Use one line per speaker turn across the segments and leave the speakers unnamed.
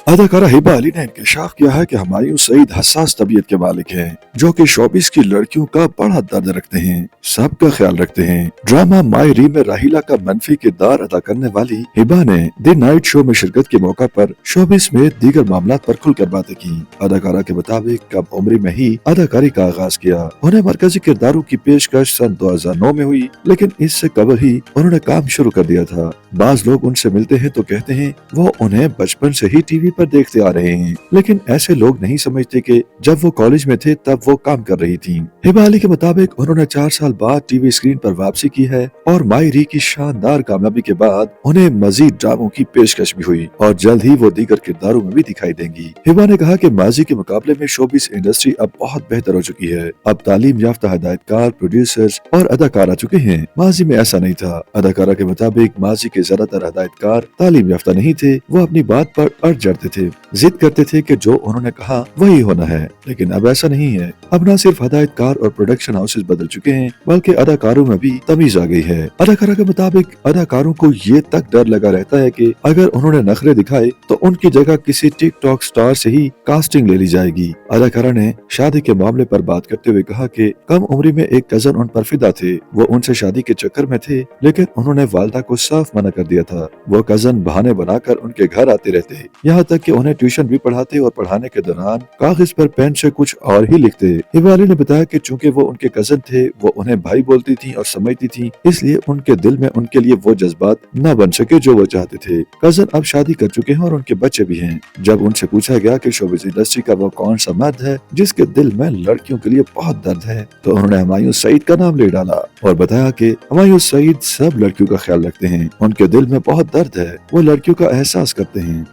अदाकारा हिबा अली ने इंकशाफ किया है कि हुमायूं सईद हसास तबीयत के मालिक हैं, जो कि शोबिस की लड़कियों का बड़ा दर्द रखते हैं, सबका ख्याल रखते हैं। ड्रामा माई री में राहिला का मनफी किरदार अदा करने वाली हिबा ने द नाइट शो में शिरकत के मौका पर शोबिस में दीगर मामलात पर खुलकर बातें की। अदाकारा के मुताबिक कम उम्री में ही अदाकारी का आगाज किया। उन्हें मरकजी किरदारों की पेशकश सन 2009 में हुई, लेकिन इससे कबल ही उन्होंने काम शुरू कर दिया था। बाज लोग उनसे मिलते हैं तो कहते हैं वो उन्हें बचपन से ही टीवी पर देखते आ रहे हैं, लेकिन ऐसे लोग नहीं समझते कि जब वो कॉलेज में थे तब वो काम कर रही थीं। हिबा अली के मुताबिक उन्होंने 4 साल बाद टीवी स्क्रीन पर वापसी की है और माई री की शानदार कामयाबी के बाद उन्हें मजीद ड्रामों की पेशकश भी हुई और जल्द ही वो दीगर किरदारों में भी दिखाई देंगी। हिबा ने कहा कि माजी के मुकाबले में शोबिस इंडस्ट्री अब बहुत बेहतर हो चुकी है। अब तालीम याफ्ता हिदायतकार, प्रोड्यूसर्स और अदाकार आ चुके हैं। माजी में ऐसा नहीं था। अदाकारा के मुताबिक माजी के ज्यादातर हिदायतकार तालीम याफ्ता नहीं थे। वो अपनी बात पर अड़ जाते थे, जिद करते थे कि जो उन्होंने कहा वही होना है, लेकिन अब ऐसा नहीं है। अब न सिर्फ हिदायतकार और प्रोडक्शन हाउसेस बदल चुके हैं, बल्कि अदाकारों में भी तमीज आ गई है। अदाकारा के मुताबिक अदाकारों को ये तक डर लगा रहता है कि अगर उन्होंने नखरे दिखाए तो उनकी जगह किसी टिकटॉक स्टार से ही कास्टिंग ले ली जाएगी। अदाकारा ने शादी के मामले पर बात करते हुए कहा कि कम उम्री में एक कजन उन पर फिदा थे। वो उनसे शादी के चक्कर में थे, लेकिन उन्होंने वालिदा को साफ मना कर दिया था। वो कजन बहाने बनाकर उनके घर आते रहते, यहाँ तक कि उन्हें ट्यूशन भी पढ़ाते और पढ़ाने के दौरान कागज पर पेन से कुछ और ही लिखते। हिबा अली ने बताया कि चूंकि वो उनके कजन थे, वो उन्हें भाई बोलती थी और समझती थी, इसलिए उनके दिल में उनके लिए वो जज्बात न बन सके जो वो चाहते थे। कजन अब शादी कर चुके हैं और उनके बच्चे भी हैं। जब उनसे पूछा गया कि शोबिस इंडस्ट्री का वो कौन सा मर्द है जिसके दिल में लड़कियों के लिए बहुत दर्द है, तो उन्होंने हुमायूं सईद का नाम ले डाला और बताया कि हुमायूं सईद सब लड़कियों का ख्याल रखते हैं, उनके दिल में बहुत दर्द है, वो लड़कियों का एहसास करते हैं।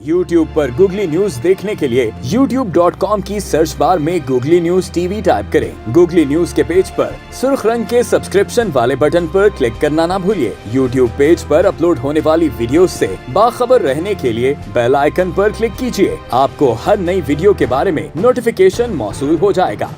YouTube पर गूगली न्यूज देखने के लिए youtube.com की सर्च बार में गूगली न्यूज टीवी टाइप करें। गूगली न्यूज के पेज पर सुर्ख रंग के सब्सक्रिप्शन वाले बटन पर क्लिक करना ना भूलिए। YouTube पेज पर अपलोड होने वाली वीडियोस से बाखबर रहने के लिए बेल आइकन पर क्लिक कीजिए। आपको हर नई वीडियो के बारे में नोटिफिकेशन मौसूल हो जाएगा।